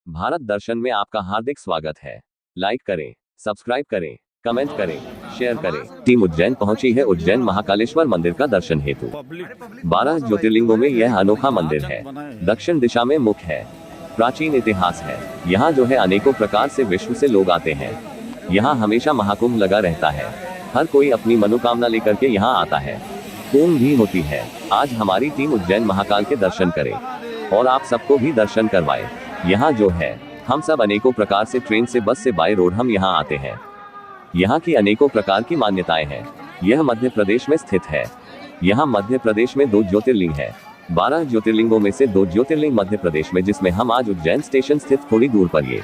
भारत दर्शन में आपका हार्दिक स्वागत है। लाइक करें, सब्सक्राइब करें, कमेंट करें, शेयर करें। टीम उज्जैन पहुंची है उज्जैन महाकालेश्वर मंदिर का दर्शन हेतु। 12 ज्योतिर्लिंगों में यह अनोखा मंदिर है। दक्षिण दिशा में मुख है। प्राचीन इतिहास है। यहाँ जो है अनेकों प्रकार से विश्व से लोग आते हैं। यहाँ हमेशा महाकुंभ लगा रहता है। हर कोई अपनी मनोकामना लेकर के यहाँ आता है। कुंभ भी होती है। आज हमारी टीम उज्जैन महाकाल के दर्शन करे और आप सबको भी दर्शन करवाए। यहाँ जो है हम सब अनेकों प्रकार से ट्रेन से, बस से, बाय रोड हम यहाँ आते हैं। यहाँ की अनेकों प्रकार की मान्यताएं हैं। यह मध्य प्रदेश में स्थित है। यहाँ मध्य प्रदेश में 2 ज्योतिर्लिंग है। 12 ज्योतिर्लिंगों में से 2 ज्योतिर्लिंग मध्य प्रदेश में, जिसमें हम आज उज्जैन स्टेशन स्थित थोड़ी दूर पर ये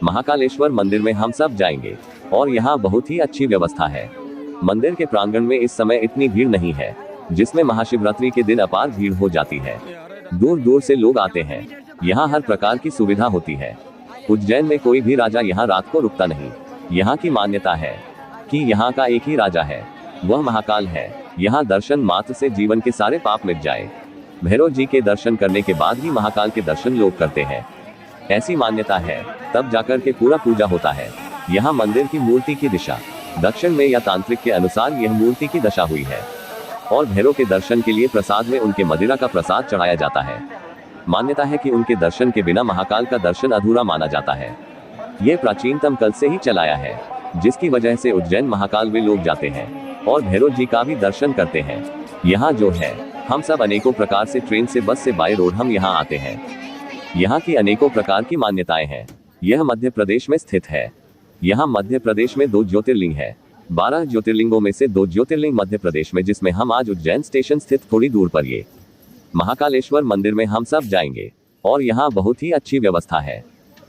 महाकालेश्वर मंदिर में हम सब जाएंगे और यहाँ बहुत ही अच्छी व्यवस्था है। मंदिर के प्रांगण में इस समय इतनी भीड़ नहीं है, जिसमें महाशिवरात्रि के दिन अपार भीड़ हो जाती है। दूर दूर से लोग आते हैं। यहाँ हर प्रकार की सुविधा होती है। उज्जैन में कोई भी राजा यहाँ रात को रुकता नहीं। यहाँ की मान्यता है कि यहाँ का एक ही राजा है, वह महाकाल है। यहाँ दर्शन मात्र से जीवन के सारे पाप मिट जाए। भैरव जी के दर्शन करने के बाद ही महाकाल के दर्शन लोग करते हैं। ऐसी मान्यता है, तब जाकर के पूरा पूजा होता है। यहाँ मंदिर की मूर्ति की दिशा दक्षिण में या तांत्रिक के अनुसार यह मूर्ति की दशा हुई है और भैरव के दर्शन के लिए प्रसाद में उनके मदिरा का प्रसाद चढ़ाया जाता है। मान्यता है कि उनके दर्शन के बिना महाकाल का दर्शन अधूरा माना जाता है। ये प्राचीनतम कल से ही चलाया है, जिसकी वजह से उज्जैन महाकाल में लोग जाते हैं और भैरव जी का भी दर्शन करते हैं। यहाँ जो है हम सब अनेकों प्रकार से ट्रेन से, बस से, बाय रोड हम यहाँ आते हैं। यहाँ की अनेकों प्रकार की मान्यताएं हैं। यह मध्य प्रदेश में स्थित है। यहाँ मध्य प्रदेश में 2 ज्योतिर्लिंग है। 12 ज्योतिर्लिंगों में से 2 ज्योतिर्लिंग मध्य प्रदेश में, जिसमें हम आज उज्जैन स्टेशन स्थित थोड़ी दूर पर ये महाकालेश्वर मंदिर में हम सब जाएंगे और यहाँ बहुत ही अच्छी व्यवस्था है।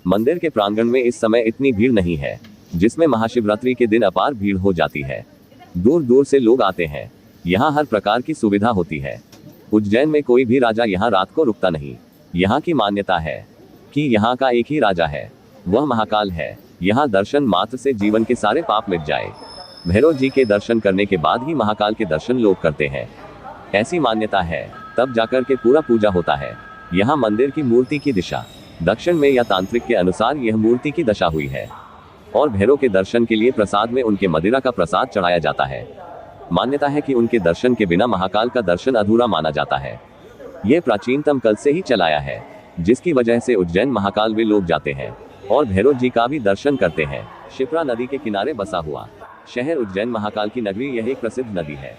मंदिर के प्रांगण में इस समय इतनी भीड़ नहीं है, जिसमें महाशिवरात्रि के दिन अपार भीड़ हो जाती है। दूर दूर से लोग आते हैं। यहाँ हर प्रकार की सुविधा होती है। उज्जैन में कोई भी राजा यहाँ रात को रुकता नहीं। यहाँ की मान्यता है कि यहाँ का एक ही राजा है, वह महाकाल है। यहाँ दर्शन मात्र से जीवन के सारे पाप मिट जाए। भैरव जी के दर्शन करने के बाद ही महाकाल के दर्शन लोग करते हैं। ऐसी मान्यता है, तब जाकर के पूरा पूजा होता है। यहाँ मंदिर की मूर्ति की दिशा दक्षिण में या तांत्रिक के अनुसार यह मूर्ति की दशा हुई है और भैरव के दर्शन के लिए प्रसाद में उनके मदिरा का प्रसाद चढ़ाया जाता है। मान्यता है कि उनके दर्शन के बिना महाकाल का दर्शन अधूरा माना जाता है। ये प्राचीनतम कल से ही चलाया है, जिसकी वजह से उज्जैन महाकाल में लोग जाते हैं और भैरव जी का भी दर्शन करते हैं। क्षिप्रा नदी के किनारे बसा हुआ शहर उज्जैन महाकाल की नगरी, यह एक प्रसिद्ध नदी है।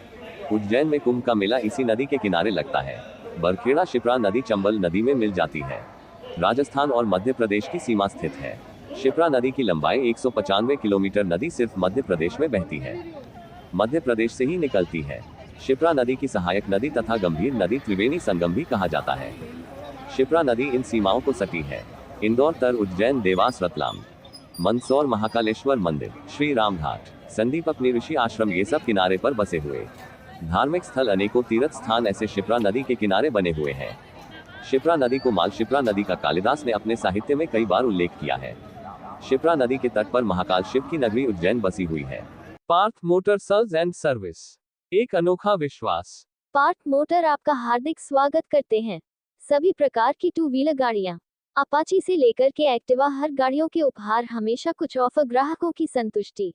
उज्जैन में कुंभ का मेला इसी नदी के किनारे लगता है। बरखेड़ा क्षिप्रा नदी चंबल नदी में मिल जाती है। राजस्थान और मध्य प्रदेश की सीमा स्थित है। क्षिप्रा नदी की लंबाई 195 किलोमीटर। नदी सिर्फ मध्य प्रदेश में बहती है, मध्य प्रदेश से ही निकलती है। क्षिप्रा नदी की सहायक नदी तथा गंभीर नदी त्रिवेणी संगम भी कहा जाता है। क्षिप्रा नदी इन सीमाओं को सटी है। इंदौर, तर, उज्जैन, देवास, रतलाम, मंदसौर, महाकालेश्वर मंदिर, श्री राम घाट, संदीपक ऋषि आश्रम, ये सब किनारे पर बसे हुए धार्मिक स्थल, अनेकों तीर्थ स्थान ऐसे क्षिप्रा नदी के किनारे बने हुए हैं। क्षिप्रा नदी को माल क्षिप्रा नदी का कालिदास ने अपने साहित्य में कई बार उल्लेख किया है। क्षिप्रा नदी के तट पर महाकाल शिव की नगरी उज्जैन बसी हुई है। Parth motor sales and service, एक अनोखा विश्वास। पार्थ मोटर आपका हार्दिक स्वागत करते हैं। सभी प्रकार की 2 व्हीलर गाड़ियाँ, अपाची से लेकर के एक्टिवा, हर गाड़ियों के उपहार, हमेशा कुछ ऑफर, ग्राहकों की संतुष्टि।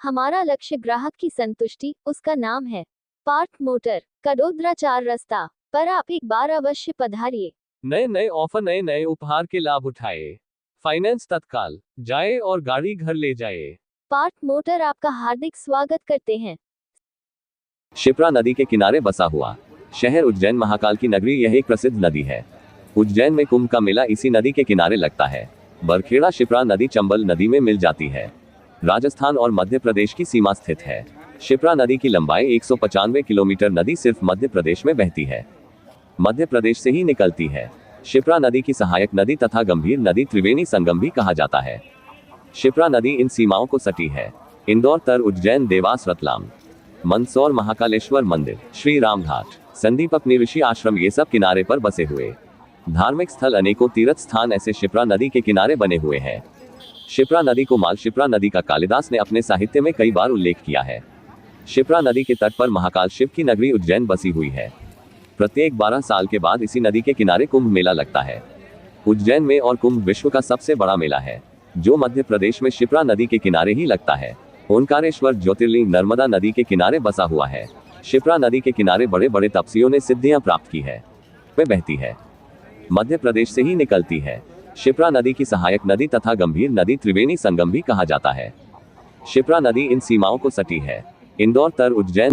हमारा लक्ष्य ग्राहक की संतुष्टि, उसका नाम है पार्थ मोटर, कडोदरा 4 रास्ता पर। आप एक बार अवश्य पधारिए। नए नए ऑफर, नए नए उपहार के लाभ उठाए। फाइनेंस तत्काल जाए और गाड़ी घर ले जाए। पार्थ मोटर आपका हार्दिक स्वागत करते हैं। क्षिप्रा नदी के किनारे बसा हुआ शहर उज्जैन महाकाल की नगरी, यह एक प्रसिद्ध नदी है। उज्जैन में कुंभ का मेला इसी नदी के किनारे लगता है। बरखेड़ा क्षिप्रा नदी चंबल नदी में मिल जाती है। राजस्थान और मध्य प्रदेश की सीमा स्थित है। क्षिप्रा नदी की लंबाई 195 किलोमीटर। नदी सिर्फ मध्य प्रदेश में बहती है, मध्य प्रदेश से ही निकलती है। क्षिप्रा नदी की सहायक नदी तथा गंभीर नदी त्रिवेणी संगम भी कहा जाता है। क्षिप्रा नदी इन सीमाओं को सटी है। इंदौर, तर, उज्जैन, देवास, रतलाम, मंदसौर, महाकालेश्वर मंदिर, श्री राम घाट, संदीपक ऋषि आश्रम, ये सब किनारे पर बसे हुए धार्मिक स्थल, अनेकों तीर्थ स्थान ऐसे क्षिप्रा नदी के किनारे बने हुए हैं। क्षिप्रा नदी को माल क्षिप्रा नदी का कालिदास ने अपने साहित्य में कई बार उल्लेख किया है। क्षिप्रा नदी के तट पर महाकाल शिव की नगरी उज्जैन बसी हुई है। प्रत्येक 12 साल के बाद इसी नदी के किनारे कुंभ मेला लगता है। उज्जैन में और कुंभ विश्व का सबसे बड़ा मेला है, जो मध्य प्रदेश में शिप्रा नदी के किनारे ही लगता है। ओंकारेश्वर ज्योतिर्लिंग नर्मदा नदी के किनारे बसा हुआ है। शिप्रा नदी के किनारे बड़े बड़े तपस्वियों ने सिद्धियां प्राप्त की है। वे बहती है, मध्य प्रदेश से ही निकलती है। शिप्रा नदी की सहायक नदी तथा गंभीर नदी त्रिवेणी संगम भी कहा जाता है। शिप्रा नदी इन सीमाओं को सटी है। इंदौर तर उज्जैन